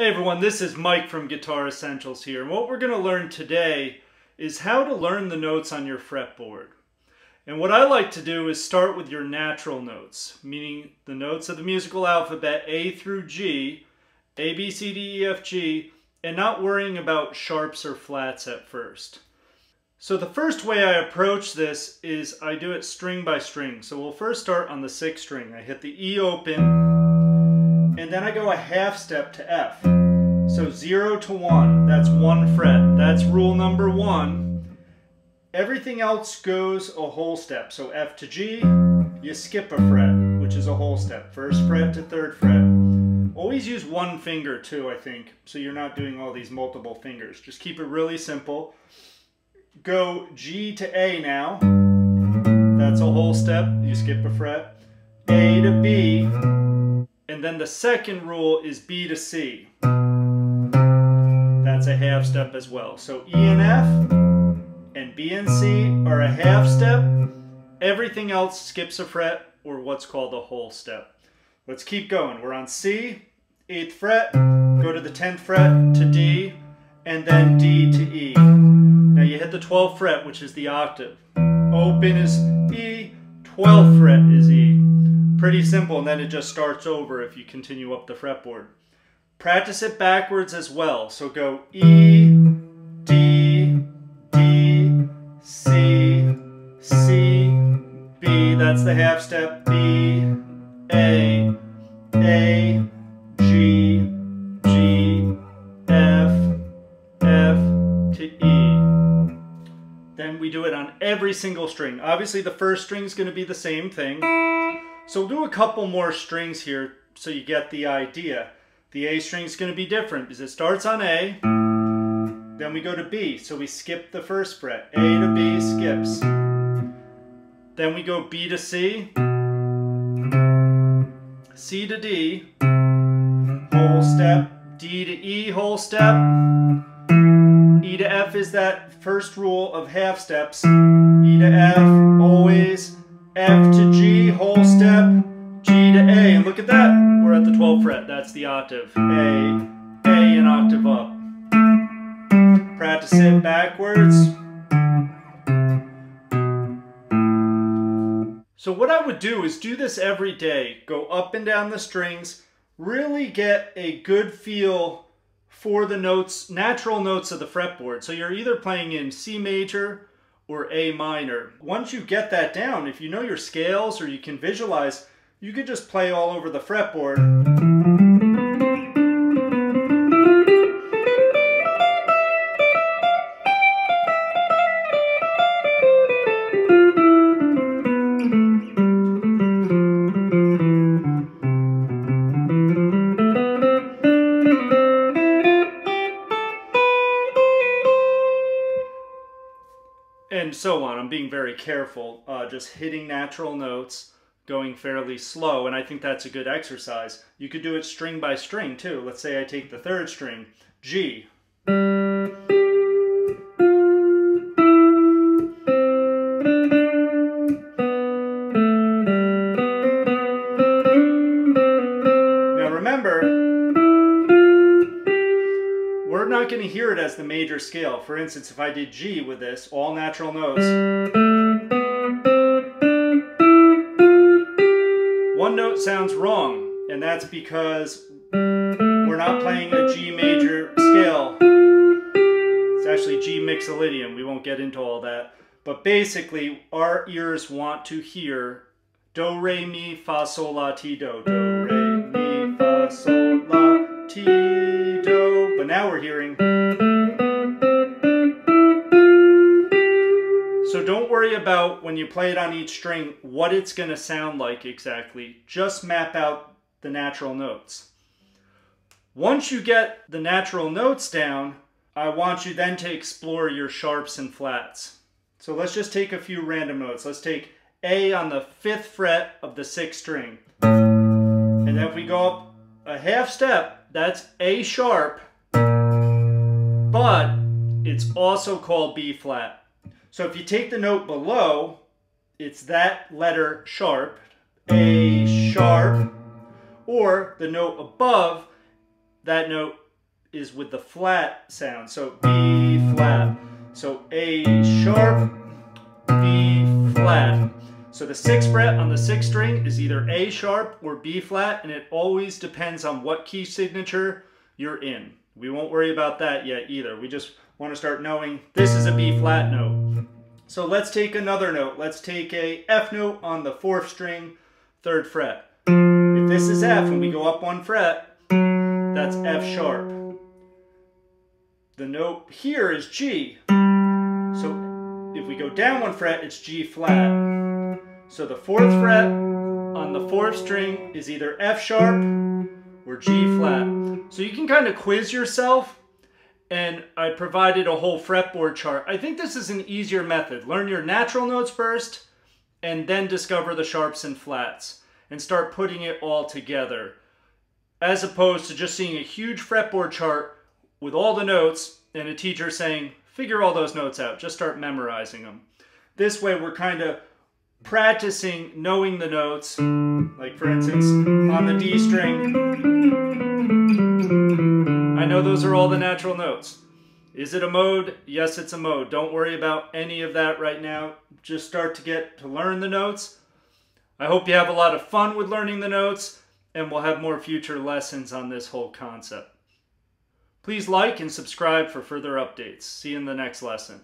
Hey everyone, this is Mike from Guitar Essentials here, and what we're going to learn today is how to learn the notes on your fretboard. And what I like to do is start with your natural notes, meaning the notes of the musical alphabet A through G, A, B, C, D, E, F, G, and not worrying about sharps or flats at first. So the first way I approach this is I do it string by string. So we'll first start on the 6th string. I hit the E open, and then I go a half step to F. So 0 to 1, that's 1 fret. That's rule number 1. Everything else goes a whole step. So F to G, you skip a fret, which is a whole step. 1st fret to 3rd fret. Always use one finger too, I think, so you're not doing all these multiple fingers. Just keep it really simple. Go G to A now. That's a whole step. You skip a fret. A to B. And then the second rule is B to C. That's a half step as well. So E and F and B and C are a half step. Everything else skips a fret, or what's called a whole step. Let's keep going. We're on C, 8th fret, go to the 10th fret to D, and then D to E. Now you hit the 12th fret, which is the octave. Open is E, 12th fret is E. Pretty simple, and then it just starts over if you continue up the fretboard. Practice it backwards as well. So go E, D, D, C, C, B, that's the half step, B, A, G, G, F, F to E. Then we do it on every single string. Obviously the first string is going to be the same thing. So we'll do a couple more strings here so you get the idea. The A string is going to be different because it starts on A, then we go to B, so we skip the 1st fret. A to B skips. Then we go B to C, C to D, whole step, D to E, whole step, E to F is that first rule of half steps, E to F, always, F to G, whole step, G to A, and look at that, we're at the 12th fret, that's the octave, A, an octave up. Practice it backwards. So what I would do is do this every day, go up and down the strings, really get a good feel for the notes, natural notes of the fretboard. So you're either playing in C major or A minor. Once you get that down, if you know your scales or you can visualize, you could just play all over the fretboard. And so on. I'm being very careful, just hitting natural notes, going fairly slow, and I think that's a good exercise. You could do it string by string too. Let's say I take the 3rd string, G. Now remember, we're not going to hear it as the major scale. For instance, if I did G with this, all natural notes, one note sounds wrong, and that's because we're not playing a G major scale. It's actually G mixolydian. We won't get into all that. But basically, our ears want to hear do, re, mi, fa, sol, la, ti, do. Do, re, mi, fa, sol, la, ti, do. But now we're hearing. So don't worry about when you play it on each string what it's going to sound like exactly. Just map out the natural notes. Once you get the natural notes down, I want you then to explore your sharps and flats. So let's just take a few random notes. Let's take A on the 5th fret of the 6th string. And then if we go up a half step, that's A sharp, but it's also called B flat. So if you take the note below, it's that letter sharp, A sharp, or the note above, that note is with the flat sound. So B flat. So A sharp, B flat. So the 6th fret on the 6th string is either A sharp or B flat, and it always depends on what key signature you're in. We won't worry about that yet either. We just want to start knowing this is a B flat note. So let's take another note. Let's take a F note on the 4th string, 3rd fret. If this is F and we go up 1 fret, that's F sharp. The note here is G. So if we go down 1 fret, it's G flat. So the 4th fret on the 4th string is either F sharp or G flat. So you can kind of quiz yourself, and I provided a whole fretboard chart. I think this is an easier method. Learn your natural notes first, and then discover the sharps and flats, and start putting it all together, as opposed to just seeing a huge fretboard chart with all the notes and a teacher saying, figure all those notes out, just start memorizing them. This way we're kind of practicing knowing the notes, like for instance, on the D string, I know those are all the natural notes. Is it a mode? Yes, it's a mode. Don't worry about any of that right now. Just start to get to learn the notes. I hope you have a lot of fun with learning the notes, and we'll have more future lessons on this whole concept. Please like and subscribe for further updates. See you in the next lesson.